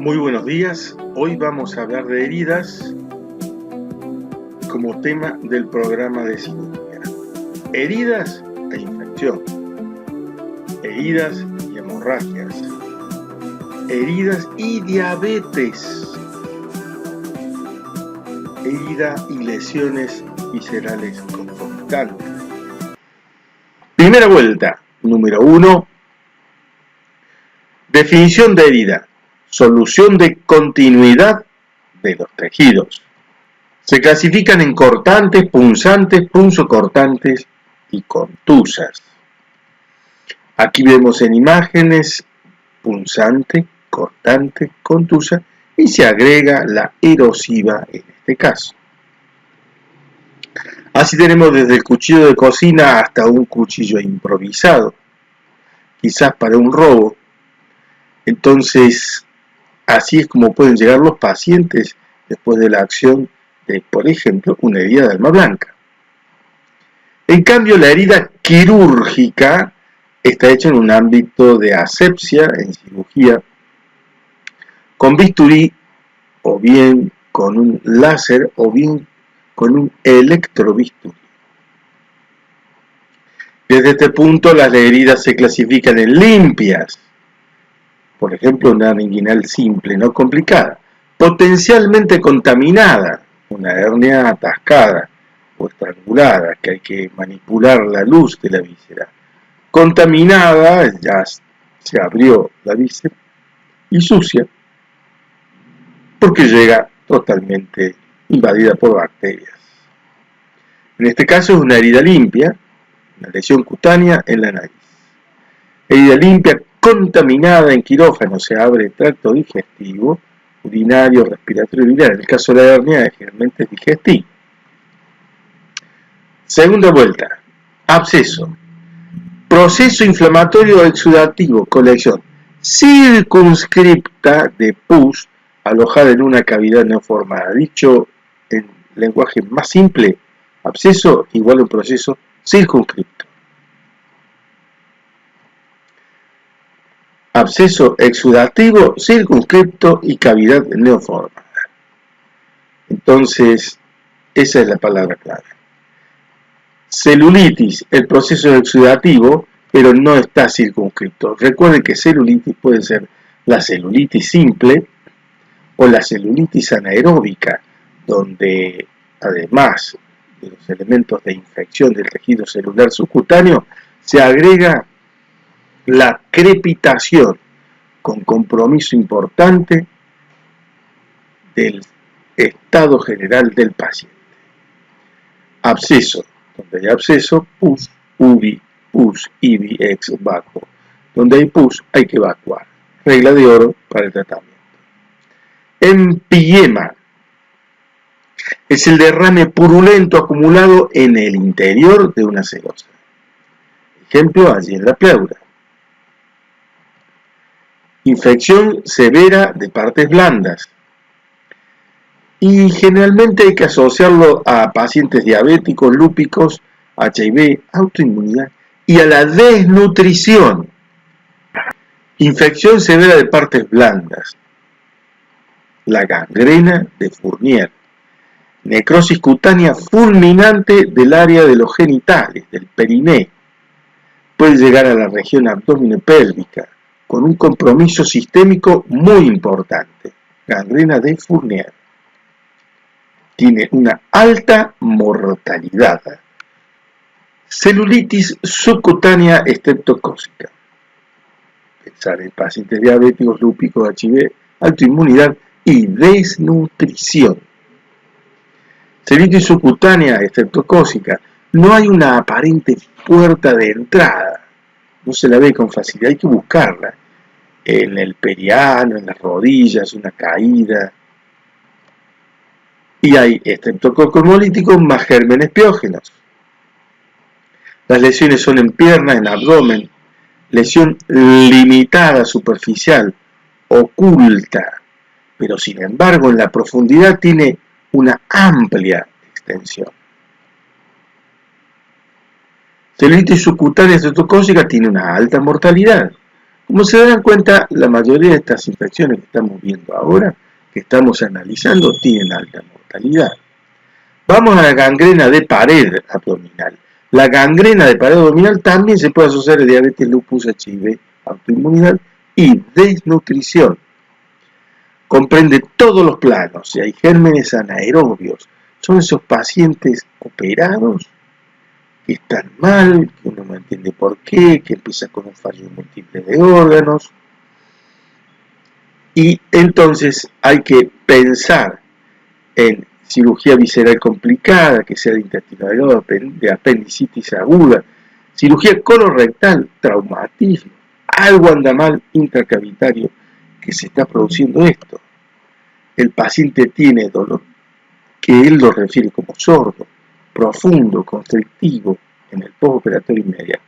Muy buenos días, hoy vamos a hablar de heridas como tema del programa de cirugía. Heridas e infección, heridas y hemorragias, heridas y diabetes, herida y lesiones viscerales concomitantes. Primera vuelta, número 1, definición de herida. Solución de continuidad de los tejidos. Se clasifican en cortantes, punzantes, punzocortantes y contusas. Aquí vemos en imágenes punzante, cortante, contusa y se agrega la erosiva en este caso. Así tenemos desde el cuchillo de cocina hasta un cuchillo improvisado, quizás para un robo. Entonces, así es como pueden llegar los pacientes después de la acción de, por ejemplo, una herida de arma blanca. En cambio, la herida quirúrgica está hecha en un ámbito de asepsia, en cirugía, con bisturí, o bien con un láser, o bien con un electrobisturí. Desde este punto, las heridas se clasifican en limpias, por ejemplo, una inguinal simple, no complicada, potencialmente contaminada, una hernia atascada o estrangulada, que hay que manipular la luz de la víscera. Contaminada, ya se abrió la víscera, y sucia, porque llega totalmente invadida por bacterias. En este caso es una herida limpia, una lesión cutánea en la nariz. Herida limpia contaminada en quirófano, se abre el tracto digestivo, urinario, respiratorio y biliar. En el caso de la hernia, generalmente es digestivo. Segunda vuelta, absceso. Proceso inflamatorio exudativo, colección circunscripta de pus alojada en una cavidad no formada. Dicho en lenguaje más simple, absceso igual a un proceso circunscripto. Absceso exudativo, circunscripto y cavidad neoformada. Entonces, esa es la palabra clave. Celulitis, el proceso exudativo, pero no está circunscripto. Recuerden que celulitis puede ser la celulitis simple o la celulitis anaeróbica, donde además de los elementos de infección del tejido celular subcutáneo, se agrega la crepitación con compromiso importante del estado general del paciente. Absceso, donde hay absceso, pus, ubi, pus, ibi, ex, vacuo. Donde hay pus, hay que evacuar. Regla de oro para el tratamiento. Empyema es el derrame purulento acumulado en el interior de una serosa. Ejemplo, allí en la pleura. Infección severa de partes blandas. Y generalmente hay que asociarlo a pacientes diabéticos, lúpicos, HIV, autoinmunidad y a la desnutrición. Infección severa de partes blandas. La gangrena de Fournier. Necrosis cutánea fulminante del área de los genitales, del periné. Puede llegar a la región abdominopélvica con un compromiso sistémico muy importante. Gangrena de Fournier. Tiene una alta mortalidad. Celulitis subcutánea estreptocócica. Pensar en pacientes diabéticos, lúpicos, HIV, autoinmunidad y desnutrición. Celulitis subcutánea estreptocócica. No hay una aparente puerta de entrada. No se la ve con facilidad, hay que buscarla. En el periano, en las rodillas, una caída. Y hay estreptococos hemolíticos más gérmenes piógenos. Las lesiones son en pierna, en abdomen, lesión limitada, superficial, oculta, pero sin embargo en la profundidad tiene una amplia extensión. Celulitis subcutánea estreptocócica tiene una alta mortalidad, Como se dan cuenta, la mayoría de estas infecciones que estamos viendo ahora, que estamos analizando, tienen alta mortalidad. Vamos a la gangrena de pared abdominal. La gangrena de pared abdominal también se puede asociar a diabetes, lupus, HIV, autoinmunidad y desnutrición. Comprende todos los planos y hay gérmenes anaerobios. Son esos pacientes operados que están mal, que uno no entiende por qué, que empiezan con un fallo múltiple de órganos. Y entonces hay que pensar en cirugía visceral complicada, que sea de intestino delgado, de apendicitis aguda, cirugía colorectal, traumatismo, algo anda mal intracavitario que se está produciendo esto. El paciente tiene dolor, que él lo refiere como sordo, profundo, constrictivo, en el postoperatorio inmediato.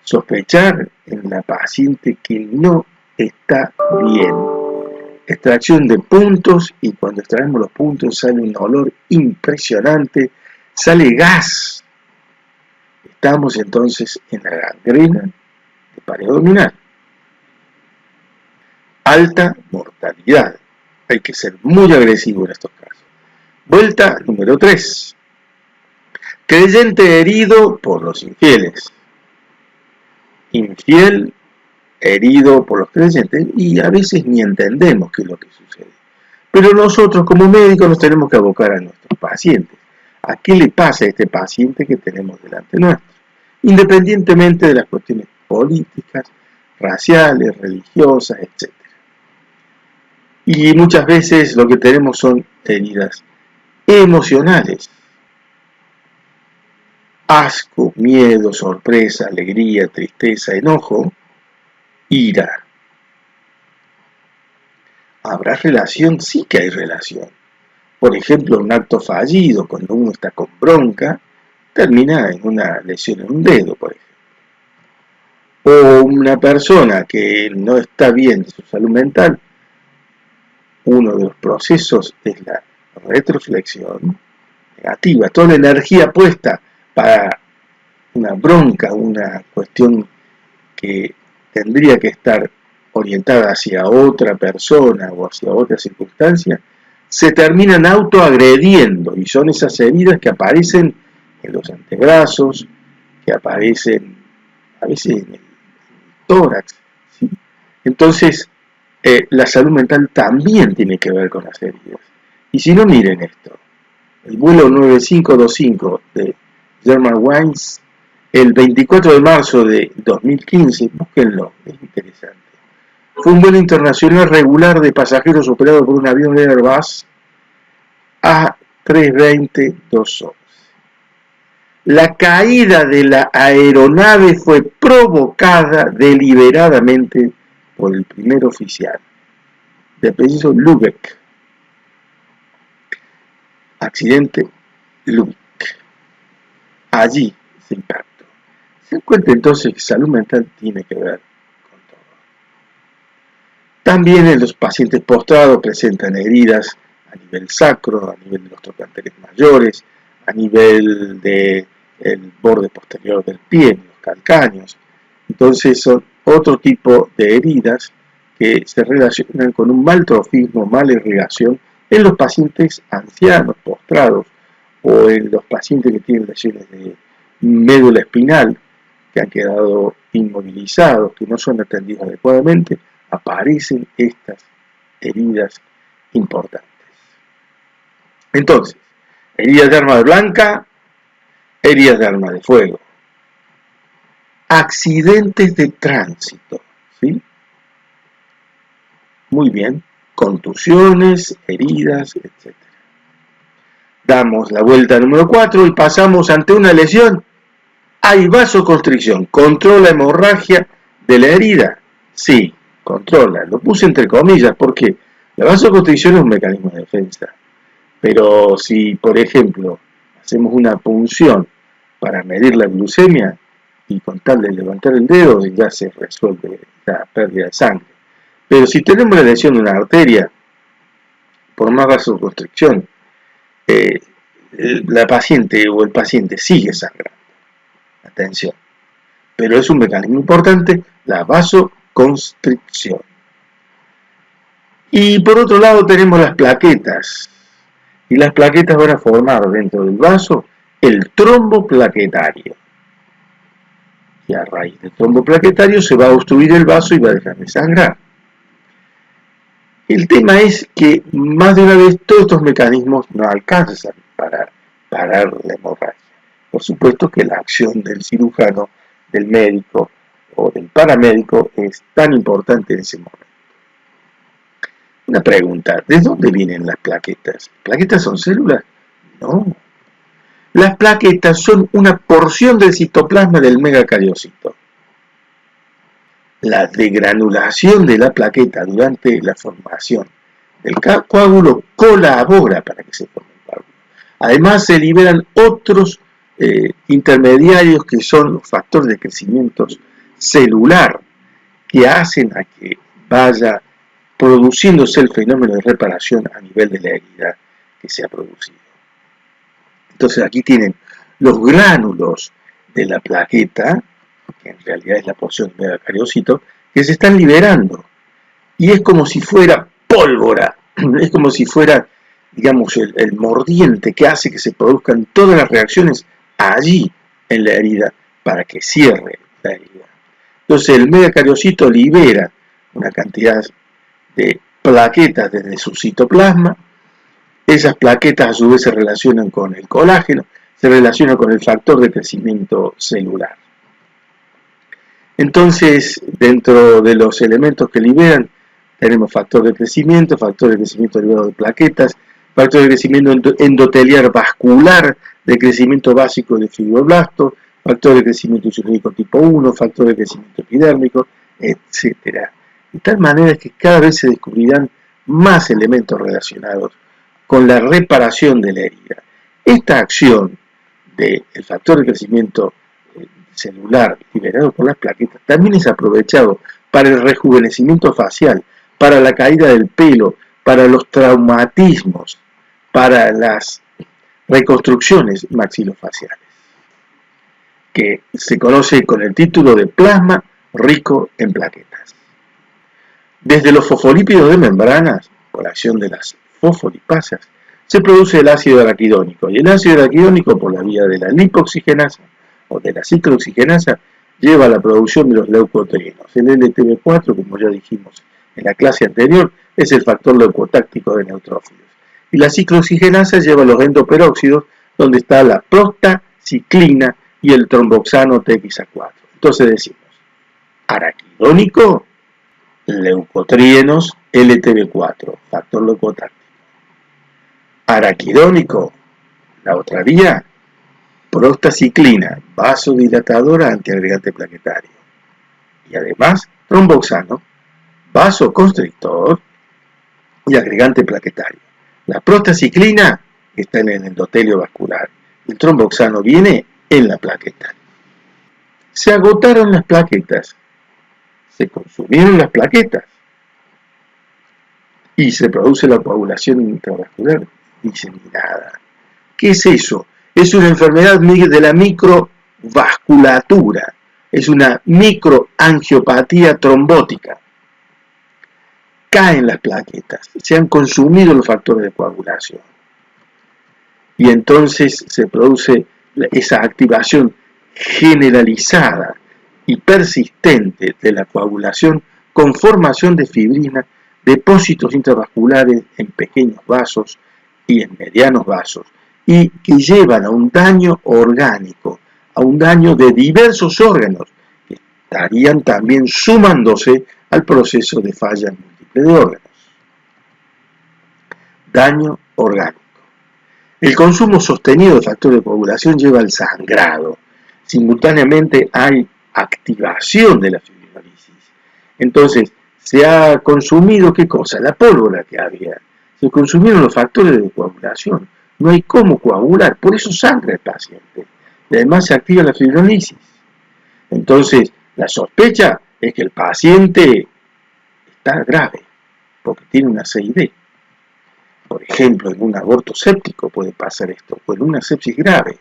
Sospechar en la paciente que no está bien. Extracción de puntos, y cuando extraemos los puntos sale un olor impresionante, sale gas. Estamos entonces en la gangrena de pared abdominal. Alta mortalidad. Hay que ser muy agresivo en estos casos. Vuelta número 3. Creyente herido por los infieles. Infiel herido por los creyentes, y a veces ni entendemos qué es lo que sucede. Pero nosotros como médicos nos tenemos que abocar a nuestros pacientes. ¿A qué le pasa a este paciente que tenemos delante nuestro? Independientemente de las cuestiones políticas, raciales, religiosas, etc. Y muchas veces lo que tenemos son heridas emocionales. Asco, miedo, sorpresa, alegría, tristeza, enojo, ira. ¿Habrá relación? Sí que hay relación. Por ejemplo, un acto fallido, cuando uno está con bronca, termina en una lesión en un dedo, por ejemplo. O una persona que no está bien de su salud mental, uno de los procesos es la retroflexión negativa, toda la energía puesta para una bronca, una cuestión que tendría que estar orientada hacia otra persona o hacia otra circunstancia, se terminan autoagrediendo, y son esas heridas que aparecen en los antebrazos, que aparecen a veces en el tórax, ¿sí? Entonces, la salud mental también tiene que ver con las heridas. Y si no, miren esto. El vuelo 9525 de Germanwings, el 24 de marzo de 2015, búsquenlo, es interesante. Fue un vuelo internacional regular de pasajeros operado por un avión Airbus A320-211. La caída de la aeronave fue provocada deliberadamente por el primer oficial, de apellido Lubeck. Accidente Lubeck. Allí se impactó. Se dan cuenta entonces que salud mental tiene que ver con todo. También en los pacientes postrados presentan heridas a nivel sacro, a nivel de los trochanteres mayores, a nivel del borde posterior del pie, los calcáneos. Entonces son otro tipo de heridas que se relacionan con un mal trofismo, mala irrigación en los pacientes ancianos postrados o en los pacientes que tienen lesiones de médula espinal, que han quedado inmovilizados, que no son atendidos adecuadamente, aparecen estas heridas importantes. Entonces, heridas de arma blanca, heridas de arma de fuego, accidentes de tránsito, ¿sí? Muy bien, contusiones, heridas, etc. Damos la vuelta número 4 y pasamos ante una lesión. Hay vasoconstricción, ¿controla hemorragia de la herida? Sí, controla. Lo puse entre comillas porque la vasoconstricción es un mecanismo de defensa. Pero si, por ejemplo, hacemos una punción para medir la glucemia y con tal de levantar el dedo ya se resuelve la pérdida de sangre. Pero si tenemos la lesión de una arteria, por más vasoconstricción, la paciente o el paciente sigue sangrando. Atención. pero es un mecanismo importante, la vasoconstricción. Y por otro lado tenemos las plaquetas, y las plaquetas van a formar dentro del vaso el trombo plaquetario. Y a raíz del trombo plaquetario se va a obstruir el vaso y va a dejar de sangrar. El tema es que más de una vez todos estos mecanismos no alcanzan para parar la hemorragia. Por supuesto que la acción del cirujano, del médico o del paramédico es tan importante en ese momento. Una pregunta, ¿de dónde vienen las plaquetas? ¿Plaquetas son células? No. Las plaquetas son una porción del citoplasma del megacariocito. La degranulación de la plaqueta durante la formación del coágulo colabora para que se forme el coágulo. Además se liberan otros intermediarios que son factores de crecimiento celular que hacen a que vaya produciéndose el fenómeno de reparación a nivel de la herida que se ha producido. Entonces aquí tienen los gránulos de la plaqueta, que en realidad es la porción del megacariocito, que se están liberando. Y es como si fuera pólvora, es como si fuera, digamos, el mordiente que hace que se produzcan todas las reacciones allí en la herida para que cierre la herida. Entonces el megacariocito libera una cantidad de plaquetas desde su citoplasma. Esas plaquetas a su vez se relacionan con el colágeno, se relacionan con el factor de crecimiento celular. Entonces, dentro de los elementos que liberan, tenemos factor de crecimiento derivado de plaquetas, factor de crecimiento endoteliar vascular, de crecimiento básico de fibroblastos, factor de crecimiento insulínico tipo 1, factor de crecimiento epidérmico, etc. De tal manera que cada vez se descubrirán más elementos relacionados con la reparación de la herida. Esta acción del factor de crecimiento celular liberado por las plaquetas también es aprovechado para el rejuvenecimiento facial, para la caída del pelo, para los traumatismos, para las reconstrucciones maxilofaciales, que se conoce con el título de plasma rico en plaquetas. Desde los fosfolípidos de membranas, por acción de las fosfolipasas, se produce el ácido araquidónico, y el ácido araquidónico, por la vía de la lipoxigenasa o de la ciclooxigenasa, lleva a la producción de los leucotrienos. El LTB4, como ya dijimos en la clase anterior, es el factor leucotáctico de neutrófilos. Y la ciclooxigenasa lleva a los endoperóxidos, donde está la prostaciclina y el tromboxano TXA4. Entonces decimos, araquidónico, leucotrienos, LTB4, factor leucotáctico. Araquidónico, la otra vía, prostaciclina, vasodilatadora antiagregante plaquetario. Y además, tromboxano, vasoconstrictor y agregante plaquetario. La prostaciclina está en el endotelio vascular. El tromboxano viene en la plaqueta. Se agotaron las plaquetas, se consumieron las plaquetas y se produce la coagulación intravascular diseminada. ¿Qué es eso? Es una enfermedad de la microvasculatura, es una microangiopatía trombótica. Caen las plaquetas, se han consumido los factores de coagulación y entonces se produce esa activación generalizada y persistente de la coagulación con formación de fibrina, depósitos intravasculares en pequeños vasos y en medianos vasos, y que llevan a un daño orgánico, a un daño de diversos órganos, que estarían también sumándose al proceso de falla múltiple de órganos. Daño orgánico. El consumo sostenido de factores de coagulación lleva al sangrado. Simultáneamente hay activación de la fibrinolisis. Entonces, se ha consumido, ¿qué cosa? La pólvora que había. Se consumieron los factores de coagulación. No hay cómo coagular, por eso sangra el paciente. Y además se activa la fibrinolisis. Entonces, la sospecha es que el paciente está grave, porque tiene una CID. Por ejemplo, en un aborto séptico puede pasar esto, o en una sepsis grave.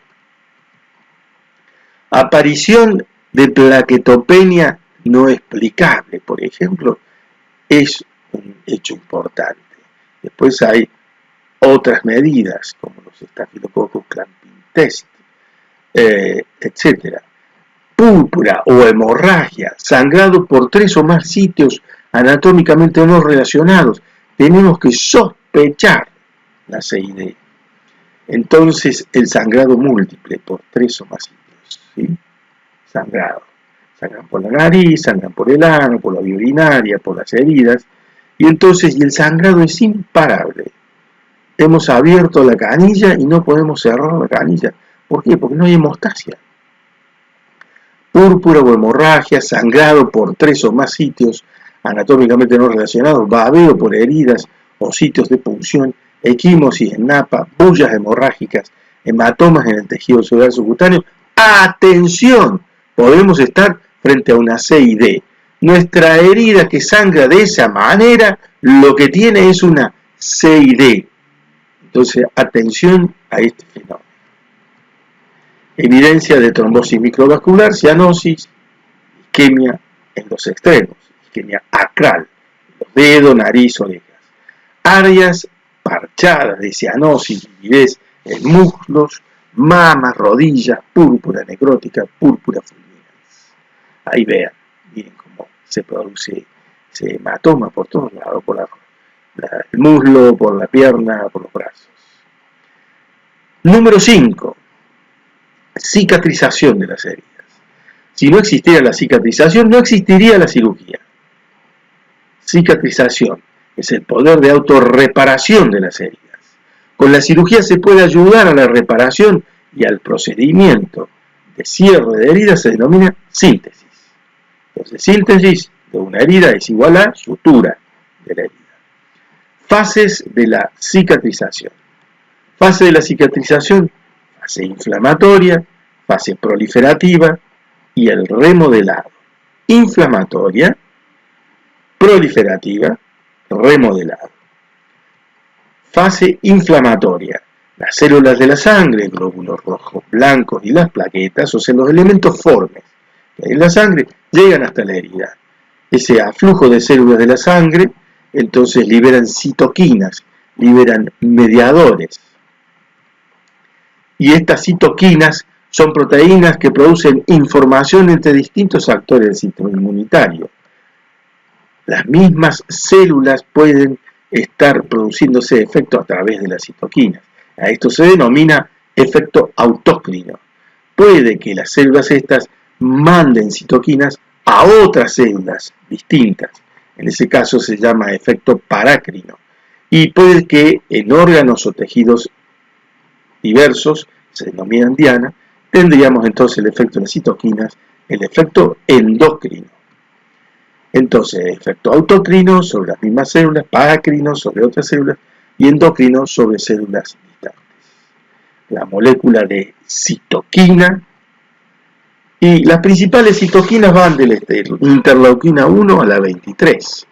Aparición de plaquetopenia no explicable, por ejemplo, es un hecho importante. Después hay otras medidas, como los Staphylococcus clamping test, etc. Púrpura o hemorragia, sangrado por 3 o más sitios anatómicamente no relacionados. Tenemos que sospechar la CID. Entonces, el sangrado múltiple por 3 o más sitios, ¿sí? Sangrado. Sangran por la nariz, sangran por el ano, por la vía urinaria, por las heridas. Y entonces, el sangrado es imparable. Hemos abierto la canilla y no podemos cerrar la canilla. ¿Por qué? Porque no hay hemostasia. Púrpura o hemorragia, sangrado por 3 o más sitios anatómicamente no relacionados, babeo por heridas o sitios de punción, equimosis en napa, bullas hemorrágicas, hematomas en el tejido celular subcutáneo. ¡Atención! Podemos estar frente a una CID. Nuestra herida que sangra de esa manera, lo que tiene es una CID. Entonces, atención a este fenómeno. Evidencia de trombosis microvascular, cianosis, isquemia en los extremos, isquemia acral, los dedos, nariz, orejas. Áreas parchadas de cianosis, lividez en muslos, mamas, rodillas, púrpura necrótica, púrpura fulminans. Ahí vean, miren cómo se produce ese hematoma por todos lados, por el muslo, por la pierna, por los brazos. Número 5. Cicatrización de las heridas. Si no existiera la cicatrización, no existiría la cirugía. Cicatrización es el poder de autorreparación de las heridas. Con la cirugía se puede ayudar a la reparación y al procedimiento de cierre de heridas se denomina síntesis. Entonces, síntesis de una herida es igual a sutura de la herida. Fases de la cicatrización. Fase de la cicatrización, fase inflamatoria, fase proliferativa y el remodelado. Inflamatoria, proliferativa, remodelado. Fase inflamatoria. Las células de la sangre, glóbulos rojos, blancos y las plaquetas, o sea, los elementos formes que hay en la sangre, llegan hasta la herida. Ese aflujo de células de la sangre, entonces liberan citoquinas, liberan mediadores. Y estas citoquinas son proteínas que producen información entre distintos actores del sistema inmunitario. Las mismas células pueden estar produciéndose efecto a través de las citoquinas. A esto se denomina efecto autócrino. Puede que las células estas manden citoquinas a otras células distintas. En ese caso se llama efecto parácrino. Y puede que en órganos o tejidos diversos, se denominan diana, tendríamos entonces el efecto de las citoquinas, el efecto endocrino. Entonces, efecto autocrino sobre las mismas células, parácrino sobre otras células y endocrino sobre células distantes. La molécula de citoquina y las principales citoquinas van de la interleuquina 1 a la 23.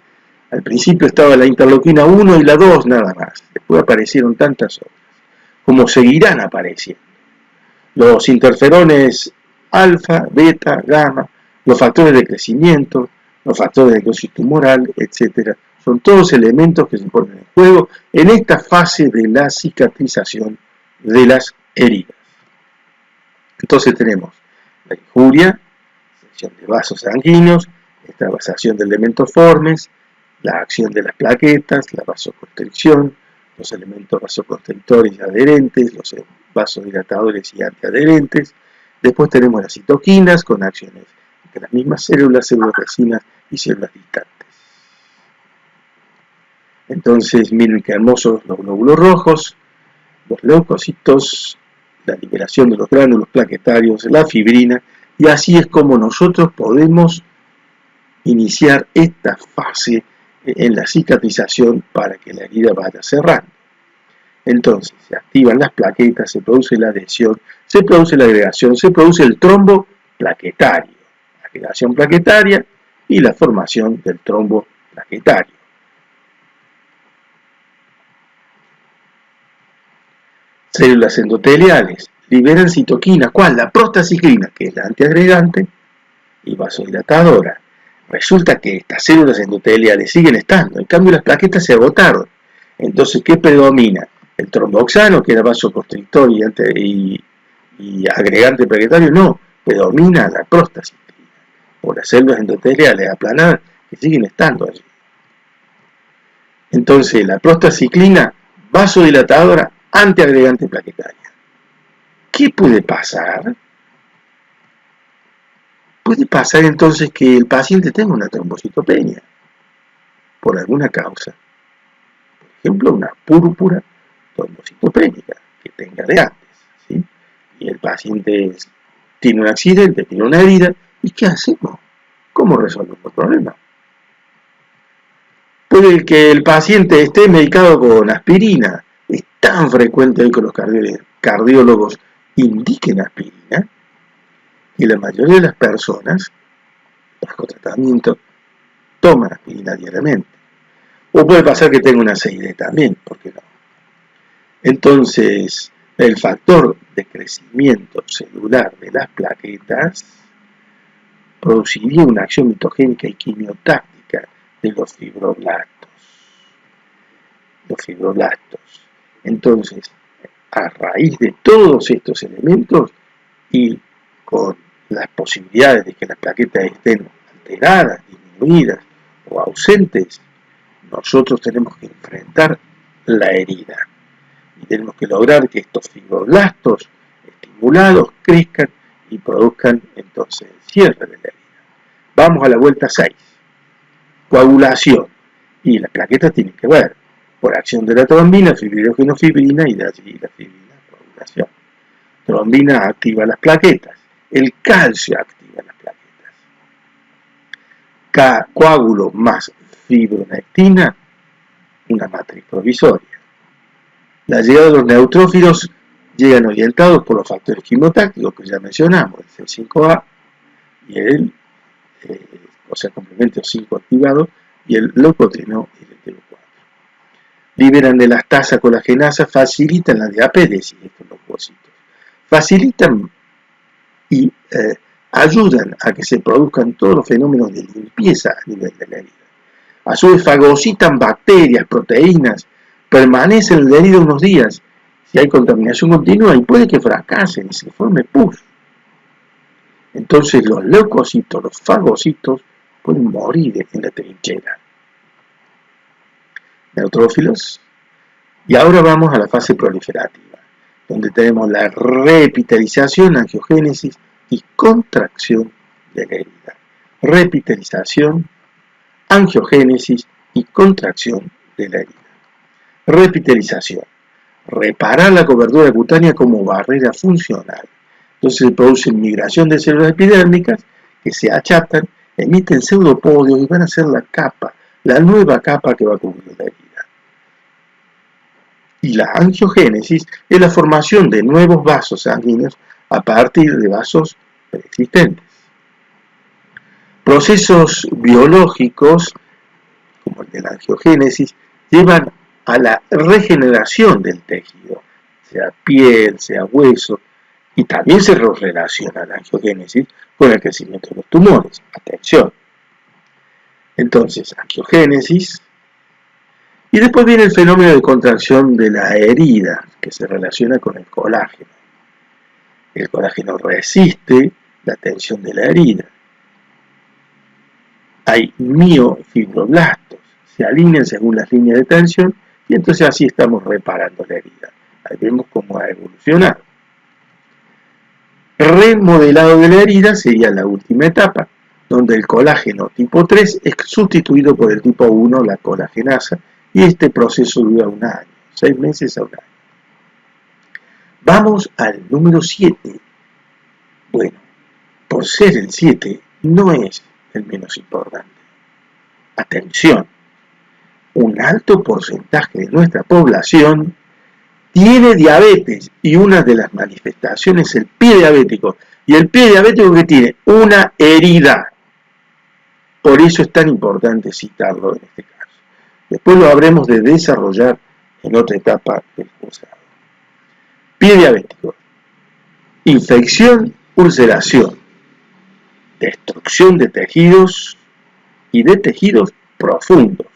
Al principio estaba la interleuquina 1 y la 2 nada más. Después aparecieron tantas otras, como seguirán apareciendo. Los interferones alfa, beta, gamma, los factores de crecimiento, los factores de necrosis tumoral, etc. Son todos elementos que se ponen en juego en esta fase de la cicatrización de las heridas. Entonces tenemos la injuria, sección de vasos sanguíneos, extravasación de elementos formes, la acción de las plaquetas, la vasoconstricción, los elementos vasoconstrictores y adherentes, los vasodilatadores y antiadherentes. Después tenemos las citoquinas con acciones entre las mismas células, células vecinas y células distantes. Entonces, miren qué hermosos los glóbulos rojos, los leucocitos, la liberación de los gránulos plaquetarios, la fibrina, y así es como nosotros podemos iniciar esta fase en la cicatrización para que la herida vaya cerrando. Entonces, se activan las plaquetas, se produce la adhesión, se produce la agregación, se produce el trombo plaquetario, la agregación plaquetaria y la formación del trombo plaquetario. Células endoteliales liberan citoquina, ¿cuál? La prostaciclina, que es la antiagregante, y vasodilatadora. Resulta que estas células endoteliales siguen estando, en cambio las plaquetas se agotaron. Entonces, ¿qué predomina? El tromboxano, que era vasoconstrictor y agregante plaquetario, no, predomina la prostaciclina, o las células endoteliales aplanadas que siguen estando allí. Entonces, la prostaciclina, vasodilatadora, antiagregante plaquetaria. ¿Qué puede pasar? Puede pasar entonces que el paciente tenga una trombocitopenia por alguna causa. Por ejemplo, una púrpura trombocitopénica que tenga de antes, ¿sí? Y el paciente tiene un accidente, tiene una herida, ¿y qué hacemos? ¿Cómo resolvemos el problema? Puede que el paciente esté medicado con aspirina. Es tan frecuente hoy que los cardiólogos indiquen aspirina, y la mayoría de las personas, bajo tratamiento, toman aspirina diariamente. O puede pasar que tenga una CID también, ¿por qué no? Entonces, el factor de crecimiento celular de las plaquetas produciría una acción mitogénica y quimiotáctica de los fibroblastos. Entonces, a raíz de todos estos elementos y con las posibilidades de que las plaquetas estén alteradas, disminuidas o ausentes, nosotros tenemos que enfrentar la herida y tenemos que lograr que estos fibroblastos estimulados crezcan y produzcan entonces el cierre de la herida. Vamos a la vuelta 6. Coagulación. Y las plaquetas tienen que ver por acción de la trombina, fibrinogenofibrina y de allí la fibrina, coagulación. Trombina activa las plaquetas, el calcio activa las plaquetas. Coágulo más fibronectina, una matriz provisoria. La llegada de los neutrófilos llegan orientados por los factores quimiotácticos que ya mencionamos, el C5A y el complemento 5 activado y el leucotrieno y el T4. Liberan de las tasas colagenasas, facilitan la diapéresis de estos leucocitos. Facilitan y ayudan a que se produzcan todos los fenómenos de limpieza a nivel de la herida. A su vez fagocitan bacterias, proteínas, permanecen en la herida unos días. Si hay contaminación continua y puede que fracasen y se forme pus. Entonces los leucocitos, los fagocitos, pueden morir en la trinchera. Neutrófilos. Y ahora vamos a la fase proliferativa, donde tenemos la repitalización, angiogénesis y contracción de la herida. Repitalización, angiogénesis y contracción de la herida. Repitalización. Reparar la cobertura cutánea como barrera funcional. Entonces se produce migración de células epidérmicas que se achatan, emiten pseudopodios y van a ser la capa, la nueva capa que va a cubrir la herida. Y la angiogénesis es la formación de nuevos vasos sanguíneos a partir de vasos preexistentes. Procesos biológicos, como el de la angiogénesis, llevan a la regeneración del tejido, sea piel, sea hueso, y también se relaciona la angiogénesis con el crecimiento de los tumores. Atención. Entonces, angiogénesis. Y después viene el fenómeno de contracción de la herida, que se relaciona con el colágeno. El colágeno resiste la tensión de la herida. Hay miofibroblastos, se alinean según las líneas de tensión y entonces así estamos reparando la herida. Ahí vemos cómo ha evolucionado. Remodelado de la herida sería la última etapa, donde el colágeno tipo 3 es sustituido por el tipo 1, la colagenasa, y este proceso dura un año, 6 meses a un año. Vamos al número 7. Bueno, por ser el 7, no es el menos importante. Atención, un alto porcentaje de nuestra población tiene diabetes y una de las manifestaciones es el pie diabético. Y el pie diabético que tiene una herida. Por eso es tan importante citarlo en este caso. Después lo habremos de desarrollar en otra etapa del cursado. Pie diabético. Infección, ulceración. destrucción de tejidos y de tejidos profundos.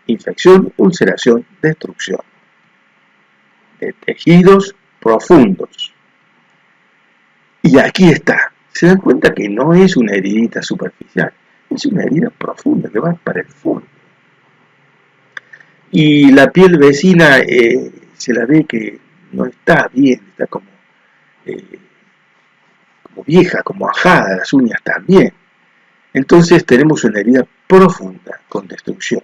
Infección, ulceración, destrucción de tejidos profundos. Y aquí está. Se dan cuenta que no es una heridita superficial, es una herida profunda que va para el fondo. Y la piel vecina se la ve que no está bien, está como vieja, como ajada, las uñas también. Entonces tenemos una herida profunda con destrucción.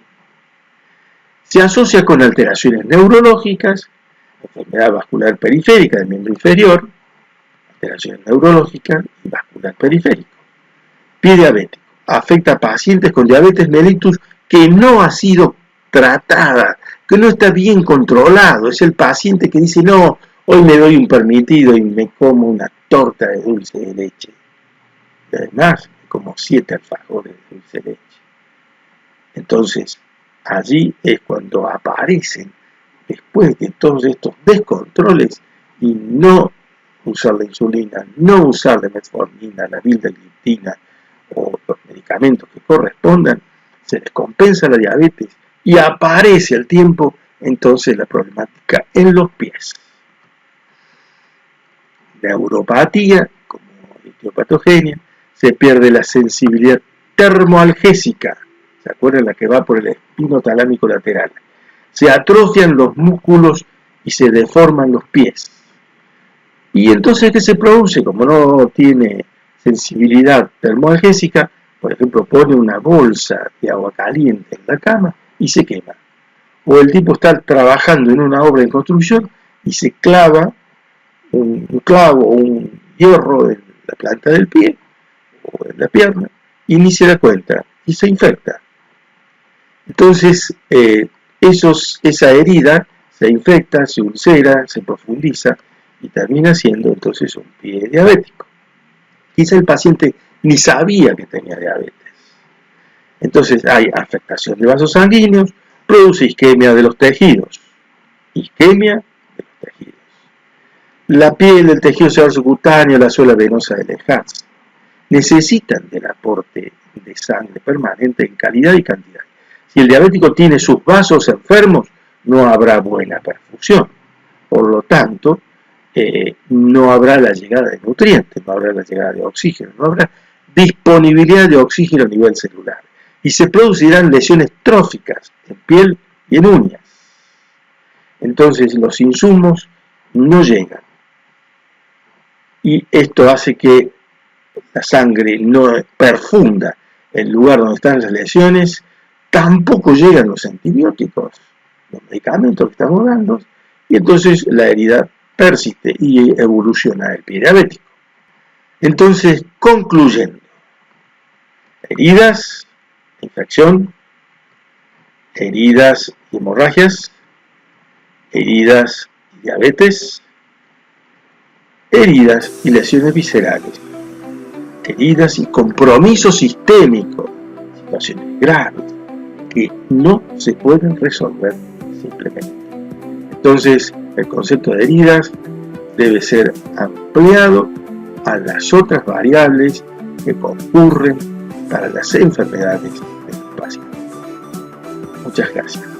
Se asocia con alteraciones neurológicas, enfermedad vascular periférica del miembro inferior, alteraciones neurológicas y vascular periférico. Pie diabético. Afecta a pacientes con diabetes mellitus que no ha sido tratada, que no está bien controlado. Es el paciente que dice, no, hoy me doy un permitido y me como una torta de dulce de leche. Y además, como 7 alfajores de dulce de leche. Entonces, allí es cuando aparecen, después de todos estos descontroles, y no usar la insulina, no usar la metformina, la vildagliptina o los medicamentos que correspondan, se descompensa la diabetes y aparece al tiempo entonces la problemática en los pies. Neuropatía, como etiopatogenia, se pierde la sensibilidad termoalgésica, ¿se acuerdan? La que va por el espino talámico lateral. Se atrofian los músculos y se deforman los pies. Y entonces, ¿qué se produce? Como no tiene sensibilidad termoalgésica, por ejemplo, pone una bolsa de agua caliente en la cama y se quema. O el tipo está trabajando en una obra de construcción y se clava un clavo o un hierro en la planta del pie o en la pierna y ni se da cuenta y se infecta. Entonces, esa herida se infecta, se ulcera, se profundiza y termina siendo entonces un pie diabético. Quizá el paciente ni sabía que tenía diabetes. Entonces hay afectación de vasos sanguíneos, produce isquemia de los tejidos. Isquemia de los tejidos. La piel, el tejido celular subcutáneo, la suela venosa del Lehans necesitan del aporte de sangre permanente en calidad y cantidad. Si el diabético tiene sus vasos enfermos, no habrá buena perfusión. Por lo tanto, no habrá la llegada de nutrientes, no habrá la llegada de oxígeno, no habrá disponibilidad de oxígeno a nivel celular. Y se producirán lesiones tróficas en piel y en uñas. Entonces los insumos no llegan. Y esto hace que la sangre no perfunda el lugar donde están las lesiones, tampoco llegan los antibióticos, los medicamentos que estamos dando, y entonces la herida persiste y evoluciona el pie diabético. Entonces, concluyendo, heridas, infección, heridas y hemorragias, heridas y diabetes, heridas y lesiones viscerales, heridas y compromiso sistémico, situaciones graves que no se pueden resolver simplemente. Entonces, el concepto de heridas debe ser ampliado a las otras variables que concurren para las enfermedades de los pacientes. Muchas gracias.